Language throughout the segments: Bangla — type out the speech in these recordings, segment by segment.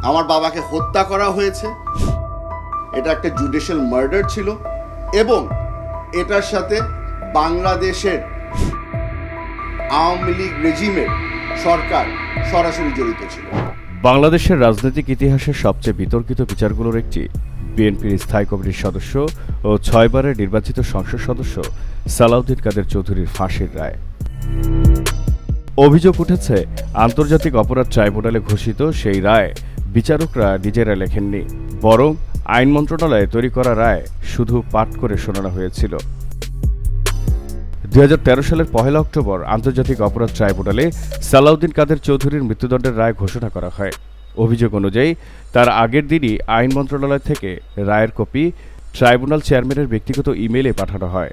আমার বাবাকে হত্যা করা হয়েছে, এটা একটা জুডিশিয়াল মার্ডার ছিল এবং এটার সাথে বাংলাদেশের আওয়ামী লীগ রেজিমের সরকার সরাসরি জড়িত ছিল। বাংলাদেশের রাজনৈতিক ইতিহাসের সবচেয়ে বিতর্কিত বিচারগুলোর একটি বিএনপির স্থায়ী কমিটির সদস্য ও 6 বারের নির্বাচিত সংসদ সদস্য সালাউদ্দিন কাদের চৌধুরীর ফাঁসির রায়। অভিযোগ উঠেছে, আন্তর্জাতিক অপরাধ ট্রাইব্যুনালে ঘোষিত সেই রায় বিচারকরা নিজেরা লেখেননি, বরং আইন মন্ত্রণালয়ে তৈরি করা রায় শুধু পাঠ করে শোনানো হয়েছিল। 2013 সালের 1 অক্টোবর আন্তর্জাতিক অপরাধ ট্রাইব্যুনালে সালাউদ্দিন কাদের চৌধুরীর মৃত্যুদণ্ডের রায় ঘোষণা করা হয়। অভিযোগ অনুযায়ী তার আগের দিনই আইন মন্ত্রণালয় থেকে রায়ের কপি ট্রাইব্যুনাল চেয়ারম্যানের ব্যক্তিগত ইমেইলে পাঠানো হয়।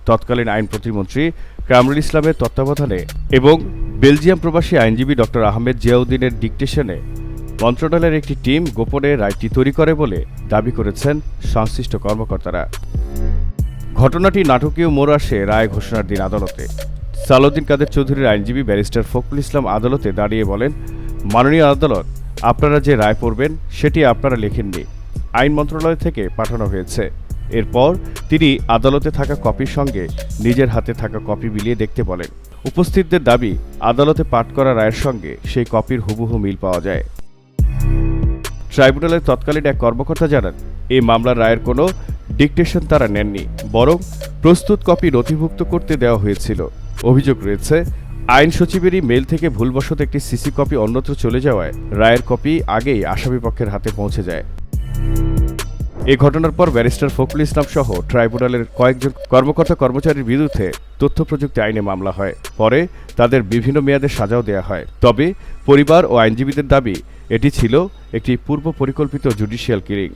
তৎকালীন আইন প্রতিমন্ত্রী কামরুল ইসলামের তত্ত্বাবধানে এবং বেলজিয়াম প্রবাসী আইনজীবী ডক্টর আহমেদ জিয়াউদ্দিনের ডিকটেশনে মন্ত্রণালয়ের একটি টিম গোপনে রায়টি তৈরি করে বলে দাবি করেছেন সংশ্লিষ্ট কর্মকর্তারা। ঘটনাটি নাটকীয় মোড় আসে রায় ঘোষণার দিন আদালতে। সালাউদ্দিন কাদের চৌধুরীর আইনজীবী ব্যারিস্টার ফখরুল ইসলাম আদালতে দাঁড়িয়ে বলেন, মাননীয় আদালত, আপনারা যে রায় পড়বেন সেটি আপনারা লেখেননি, আইন মন্ত্রণালয় থেকে পাঠানো হয়েছে। এরপর তিনি আদালতে থাকা কপির সঙ্গে নিজের হাতে থাকা কপি মিলিয়ে দেখতে বলেন। উপস্থিতদের দাবি, আদালতে পাঠ করা রায়ের সঙ্গে সেই কপির হুবহু মিল পাওয়া যায়। ট্রাইব্যুনালের তৎকালীন এক কর্মকর্তা জানান, এই মামলার রায়ের কোনো ডিকটেশন তারা নেননি, বরং প্রস্তুত কপি নথিভুক্ত করতে দেওয়া হয়েছিল। অভিযোগ রয়েছে, আইন সচিবেরই মেল থেকে ভুলবশত একটি সিসি কপি অন্যত্র চলে যাওয়ায় রায়ের কপি আগেই আসামিপক্ষের হাতে পৌঁছে যায়। এই ঘটনার পর ব্যারিস্টার ফখরুল ইসলাম সহ ট্রাইব্যুনালের কয়েকজন কর্মকর্তা কর্মচারীর বিরুদ্ধে তথ্য প্রযুক্তি আইনে মামলা হয়। পরে তাদের বিভিন্ন মেয়াদে সাজাও দেওয়া হয়। তবে পরিবার ও আইনজীবীদের দাবি, এটি ছিল একটি পূর্ব পরিকল্পিত জুডিশিয়াল কিলিং।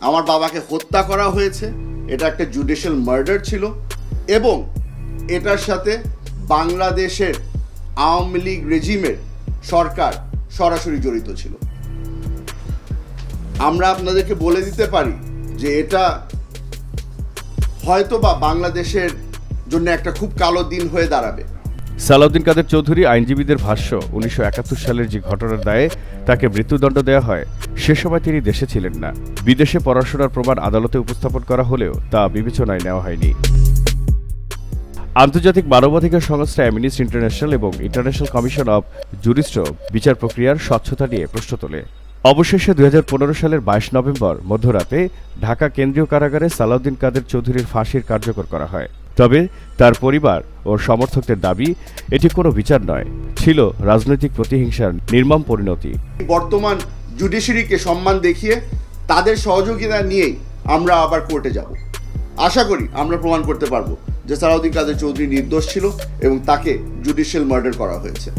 আমার বাবাকে হত্যা করা হয়েছে, এটা একটা জুডিশিয়াল মার্ডার ছিল এবং এটার সাথে বাংলাদেশের আওয়ামী লীগ রেজিমের সরকার সরাসরি জড়িত ছিল। আমরা আপনাদেরকে বলে দিতে পারি যে এটা হয়তোবা বাংলাদেশের জন্য একটা খুব কালো দিন হয়ে দাঁড়াবে। সালাউদ্দিন কাদের চৌধুরী আইনজীবীদের ভাষ্য, 1971 সালের যে ঘটনার দায়ে তাকে মৃত্যুদণ্ড দেওয়া হয়, সে সময় তিনি দেশে ছিলেন না। বিদেশে পড়াশোনার প্রমাণ আদালতে উপস্থাপন করা হলেও তা বিবেচনায় নেওয়া হয়নি। আন্তর্জাতিক মানবাধিকার সংস্থা অ্যামনিস্টি ইন্টারন্যাশনাল এবং ইন্টারন্যাশনাল কমিশন অব জুরিস্টও বিচার প্রক্রিয়ার স্বচ্ছতা নিয়ে প্রশ্ন তোলে। অবশেষে 2015 সালের 22 নভেম্বর মধ্যরাতে ঢাকা কেন্দ্রীয় কারাগারে সালাউদ্দিন কাদের চৌধুরীর ফাঁসির কার্যকর করা হয়। তবে তার পরিবার ও সমর্থকদের দাবি, এটি কোনো বিচার নয়, ছিল রাজনৈতিক প্রতিহিংসার নির্মম পরিণতি। বর্তমান জুডিশিয়ারিকে সম্মান দেখিয়ে তাদের সহযোগিতা নিয়েই আমরা আবার কোর্টে যাব। আশা করি আমরা প্রমাণ করতে পারবো যে সালাউদ্দিন কাদের চৌধুরী নির্দোষ ছিল এবং তাকে জুডিশিয়াল মার্ডার করা হয়েছে।